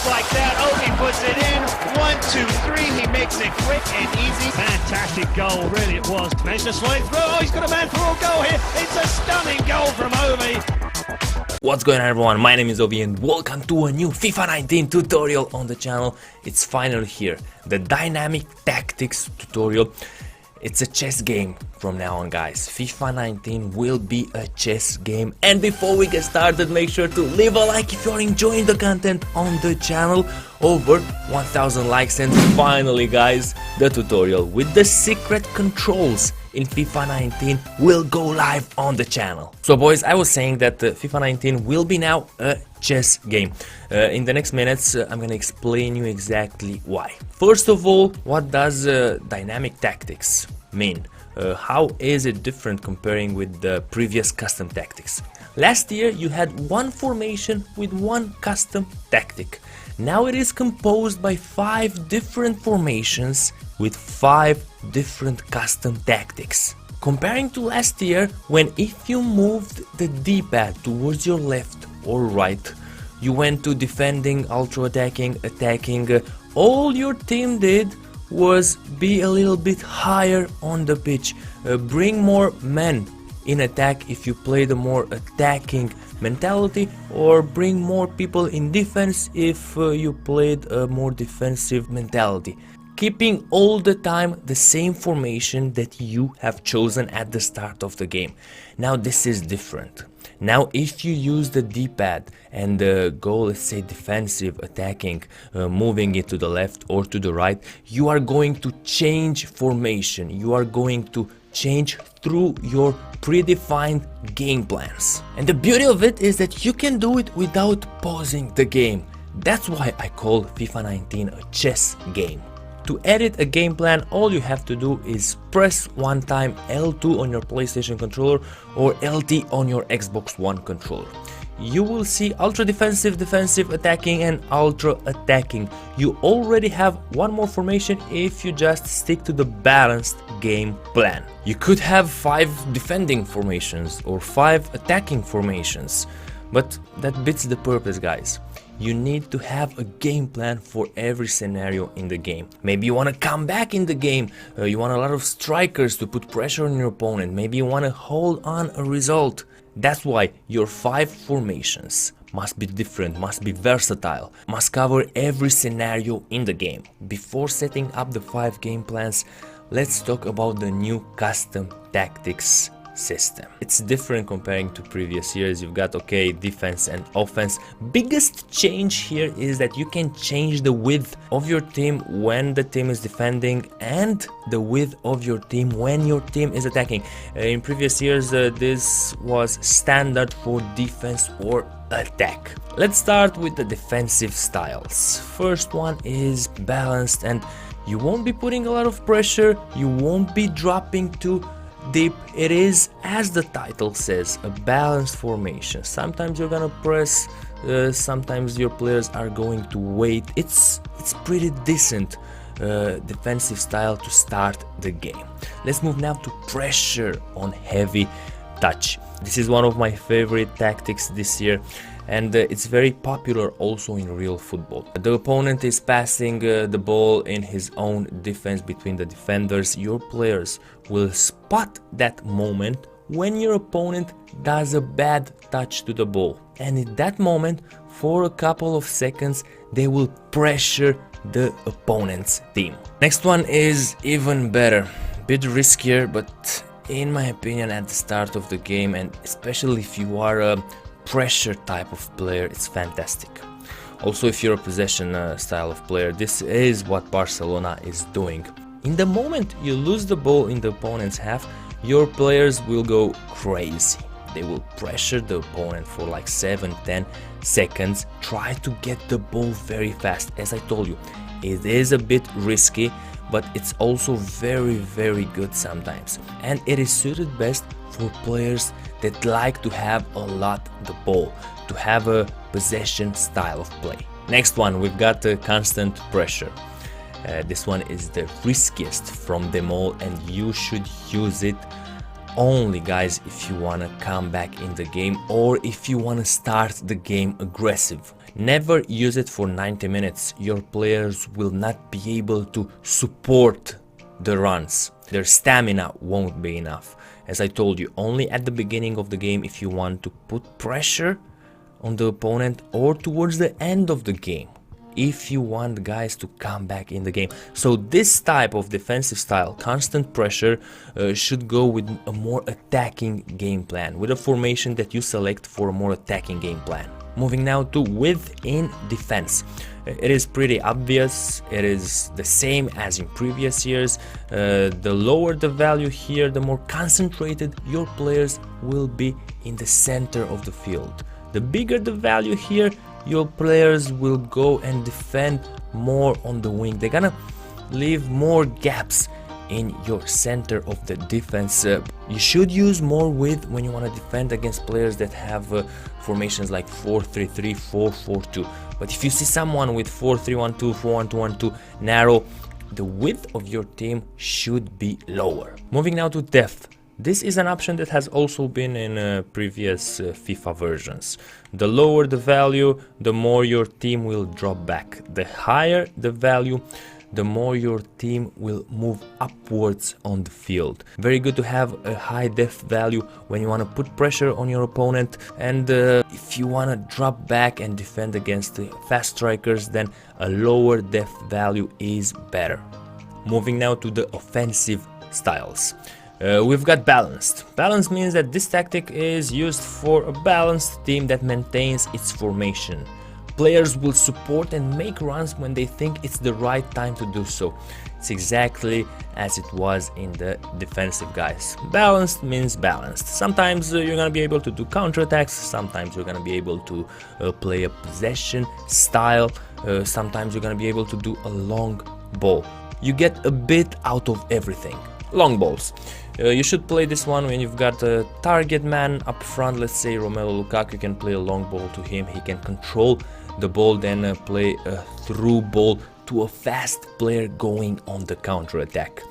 like that. Obi puts it in. 1, 2, 3. He makes it quick and easy. Fantastic goal, really it was. Managed to slide through. Oh, he's got a man for all goal here. It's a stunning goal from Obi. What's going on, everyone? My name is Obi and welcome to a new FIFA 19 tutorial on the channel. It's finally here, the dynamic tactics tutorial. It's a chess game from now on, guys. FIFA 19 will be a chess game. And before we get started, make sure to leave a like if you're enjoying the content on the channel. Over 1000 likes, and finally, guys, the tutorial with the secret controls in FIFA 19 will go live on the channel. So boys, I was saying that FIFA 19 will be now a chess game. In the next minutes I'm gonna explain you exactly why. First of all, what does dynamic tactics mean? How is it different comparing with the previous custom tactics? Last year you had one formation with one custom tactic. Now it is composed by 5 different formations with 5 different custom tactics. Comparing to last year, when if you moved the D-pad towards your left or right, you went to defending, ultra attacking, attacking, all your team did was be a little bit higher on the pitch, bring more men in attack if you play the more attacking mentality, or bring more people in defense if you played a more defensive mentality, keeping all the time the same formation that you have chosen at the start of the game. Now this is different. Now if you use the D-pad and go, let's say, defensive, attacking, moving it to the left or to the right, you are going to change formation, you are going to change through your predefined game plans. And the beauty of it is that you can do it without pausing the game. That's why I call FIFA 19 a chess game. To edit a game plan, all you have to do is press one time L2 on your PlayStation controller or LT on your Xbox One controller. You will see ultra defensive, defensive, attacking and ultra attacking. You already have one more formation if you just stick to the balanced game plan. You could have 5 defending formations or 5 attacking formations, but that beats the purpose, guys. You need to have a game plan for every scenario in the game. Maybe you want to come back in the game, you want a lot of strikers to put pressure on your opponent, maybe you want to hold on a result. That's why your 5 formations must be different, must be versatile, must cover every scenario in the game. Before setting up the 5 game plans, let's talk about the new custom tactics system. It's different comparing to previous years. You've got, okay, defense and offense. Biggest change here is that you can change the width of your team when the team is defending and the width of your team when your team is attacking. In previous years this was standard for defense or attack. Let's start with the defensive styles. First one is balanced, and you won't be putting a lot of pressure, you won't be dropping too deep. It is, as the title says, a balanced formation. Sometimes you're gonna press, sometimes your players are going to wait. It's pretty decent defensive style to start the game. Let's move now to pressure on heavy touch. This is one of my favorite tactics this year, and it's very popular also in real football. The opponent is passing the ball in his own defense between the defenders. Your players will spot that moment when your opponent does a bad touch to the ball, and in that moment, for a couple of seconds, they will pressure the opponent's team. Next one is even better, bit riskier, but in my opinion at the start of the game, and especially if you are a pressure type of player, it's fantastic. Also, if you're a possession style of player, this is what Barcelona is doing. In the moment you lose the ball in the opponent's half, your players will go crazy. They will pressure the opponent for like 7-10 seconds, try to get the ball very fast. As I told you, it is a bit risky, but it's also very good sometimes, and it is suited best for players that like to have a lot the ball, to have a possession style of play. Next one, we've got the constant pressure. This one is the riskiest from them all, and you should use it only, guys, if you want to come back in the game or if you want to start the game aggressive. Never use it for 90 minutes. Your players will not be able to support the runs. Their stamina won't be enough. As I told you, only at the beginning of the game if you want to put pressure on the opponent, or towards the end of the game if you want guys to come back in the game. So this type of defensive style, constant pressure, should go with a more attacking game plan, with a formation that you select for a more attacking game plan. Moving now to within defense. It is pretty obvious, it is the same as in previous years. The lower the value here, the more concentrated your players will be in the center of the field. The bigger the value here, your players will go and defend more on the wing. They're gonna leave more gaps in your center of the defense. You should use more width when you want to defend against players that have formations like 4-3-3, 4-4-2. But if you see someone with 4-3-1-2, 4-1-2-1-2 narrow, the width of your team should be lower. Moving now to depth. This is an option that has also been in previous FIFA versions. The lower the value, the more your team will drop back. The higher the value, the more your team will move upwards on the field. Very good to have a high depth value when you want to put pressure on your opponent, and if you want to drop back and defend against the fast strikers, then a lower depth value is better. Moving now to the offensive styles. We've got balanced. Balanced means that this tactic is used for a balanced team that maintains its formation. Players will support and make runs when they think it's the right time to do so. It's exactly as it was in the defensive guys. Balanced means balanced. Sometimes you're gonna be able to do counterattacks, sometimes you're gonna be able to play a possession style, sometimes you're gonna be able to do a long ball. You get a bit out of everything. Long balls. You should play this one when you've got a target man up front. Let's say Romelu Lukaku, you can play a long ball to him. He can control the ball, then play a through ball to a fast player going on the counter attack.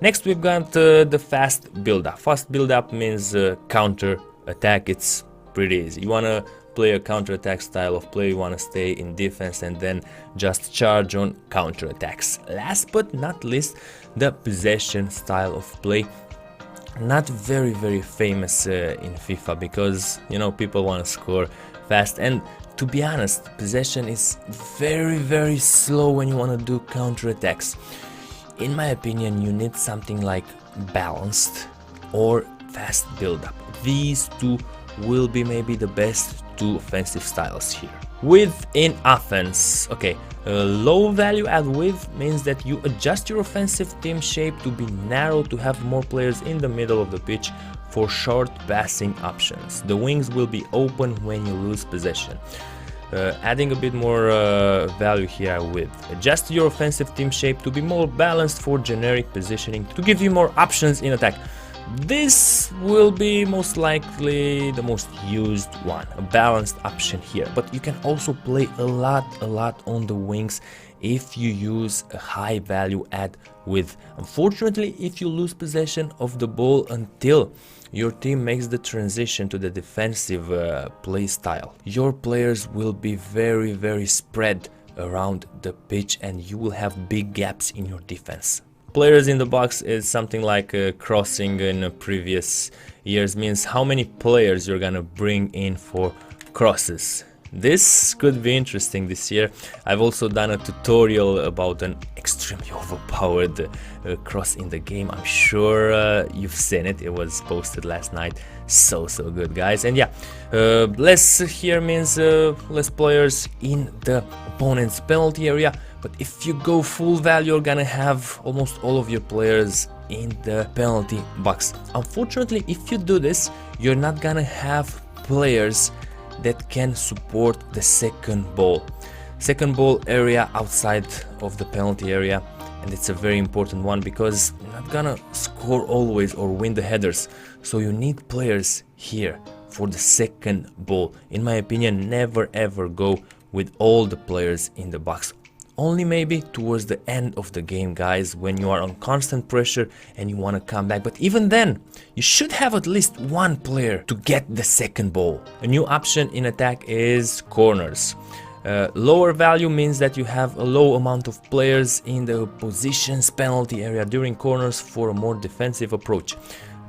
Next we've got the fast build-up. Fast build-up means counter attack. It's pretty easy. You want to play a counter attack style of play, you want to stay in defense and then just charge on counter attacks. Last but not least, the possession style of play. Not very famous in FIFA because, you know, people want to score fast, and to be honest, possession is very slow when you want to do counter attacks. In my opinion, you need something like balanced or fast build-up. These two will be maybe the best two offensive styles here. Within offense, okay, low value add width means that you adjust your offensive team shape to be narrow to have more players in the middle of the pitch for short passing options. The wings will be open when you lose possession. Adding a bit more value here with adjust your offensive team shape to be more balanced for generic positioning to give you more options in attack. This will be most likely the most used one, a balanced option here, but you can also play a lot on the wings if you use a high value add width. Unfortunately, if you lose possession of the ball until your team makes the transition to the defensive play style, your players will be very spread around the pitch and you will have big gaps in your defense. Players in the box is something like crossing in previous years, means how many players you're gonna bring in for crosses. This could be interesting this year. I've also done a tutorial about an extremely overpowered cross in the game. I'm sure you've seen it. It was posted last night. So good, guys. And yeah, less here means less players in the opponent's penalty area. But if you go full value, you're gonna have almost all of your players in the penalty box. Unfortunately, if you do this, you're not gonna have players that can support the second ball area outside of the penalty area, and it's a very important one because you're not gonna score always or win the headers, so you need players here for the second ball. In my opinion, never ever go with all the players in the box. Only maybe towards the end of the game, guys, when you are on constant pressure and you want to come back. But even then, you should have at least one player to get the second ball. A new option in attack is corners. Lower value means that you have a low amount of players in the positions penalty area during corners for a more defensive approach.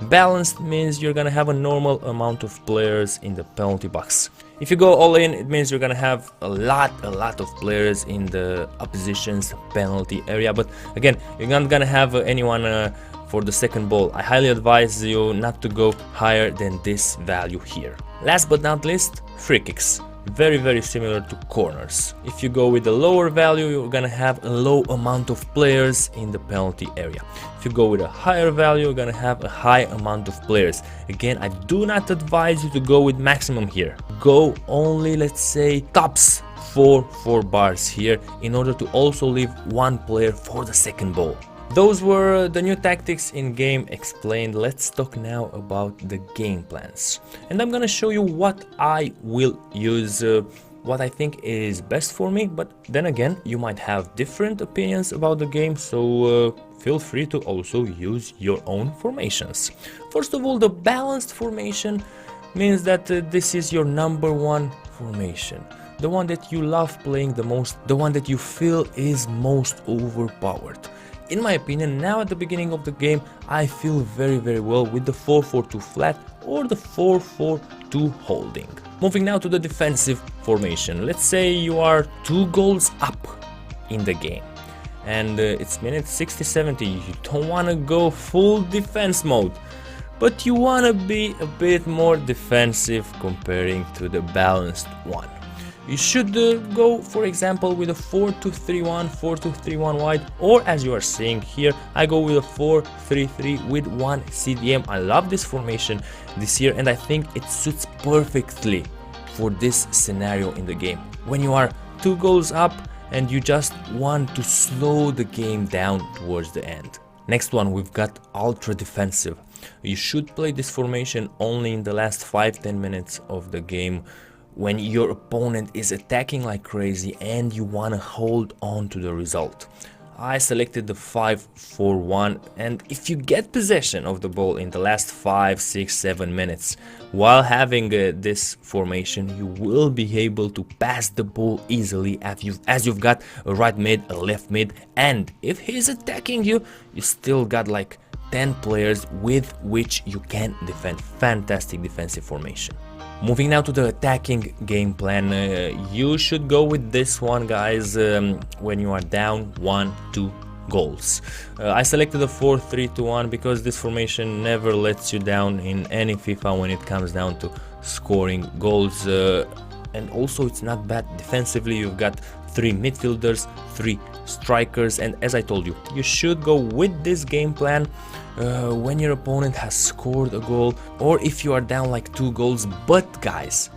Balanced means you're gonna have a normal amount of players in the penalty box. If you go all in, it means you're gonna have a lot of players in the opposition's penalty area. But again, you're not gonna have anyone for the second ball. I highly advise you not to go higher than this value here. Last but not least, free kicks. Very similar to corners. If you go with the lower value, you're gonna have a low amount of players in the penalty area. If you go with a higher value, you're gonna have a high amount of players. Again, I do not advise you to go with maximum here. Go only, let's say, tops 4 bars here, in order to also leave one player for the second ball. Those were the new tactics in game explained. Let's talk now about the game plans. And I'm gonna show you what I will use, what I think is best for me, but then again, you might have different opinions about the game, so feel free to also use your own formations. First of all, the balanced formation means that this is your #1 formation. The one that you love playing the most, the one that you feel is most overpowered. In my opinion, now at the beginning of the game, I feel very well with the 4-4-2 flat or the 4-4-2 holding. Moving now to the defensive formation. Let's say you are 2 goals up in the game and it's minute 60-70. You don't want to go full defense mode, but you want to be a bit more defensive comparing to the balanced one. You should go, for example, with a 4-2-3-1, 4-2-3-1 wide, or as you are seeing here, I go with a 4-3-3 with 1 CDM. I love this formation this year, and I think it suits perfectly for this scenario in the game. When you are 2 goals up and you just want to slow the game down towards the end. Next one, we've got ultra defensive. You should play this formation only in the last 5-10 minutes of the game, when your opponent is attacking like crazy and you want to hold on to the result. I selected the 5-4-1, and if you get possession of the ball in the last 5, 6, 7 minutes while having this formation, you will be able to pass the ball easily as you've got a right mid, a left mid, and if he's attacking you, you still got like 10 players with which you can defend. Fantastic defensive formation. Moving now to the attacking game plan, you should go with this one, guys, when you are down 1-2 goals. I selected the 4-3-2-1 because this formation never lets you down in any FIFA when it comes down to scoring goals, and also it's not bad defensively. You've got 3 midfielders, 3 strikers, and as I told you, you should go with this game plan when your opponent has scored a goal, or if you are down like 2 goals. But guys,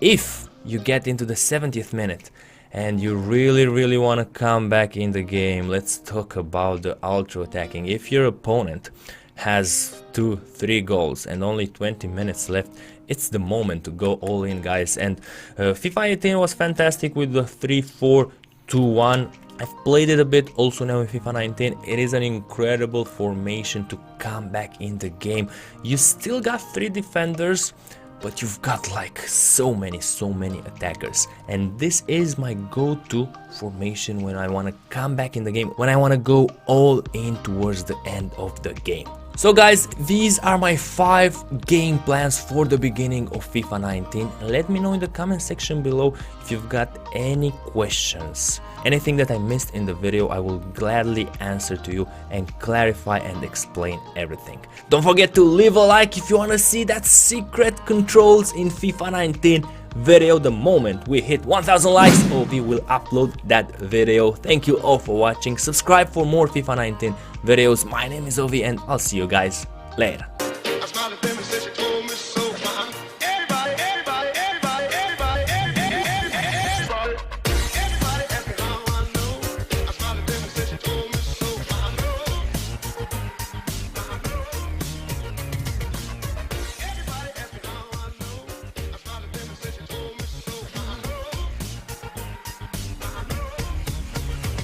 if you get into the 70th minute and you really want to come back in the game, let's talk about the ultra attacking. If your opponent has 2-3 goals and only 20 minutes left, it's the moment to go all in, guys. And FIFA 18 was fantastic with the 3-4-2-1. I've played it a bit also now in FIFA 19. It is an incredible formation to come back in the game. You still got 3 defenders, but you've got like so many attackers, and this is my go-to formation when I want to come back in the game, when I want to go all in towards the end of the game. So guys, these are my 5 game plans for the beginning of FIFA 19. Let me know in the comment section below if you've got any questions. Anything that I missed in the video, I will gladly answer to you and clarify and explain everything. Don't forget to leave a like if you want to see that secret controls in FIFA 19 video. The moment we hit 1000 likes, Ovi will upload that video. Thank you all for watching. Subscribe for more FIFA 19 videos. My name is Ovi, and I'll see you guys later.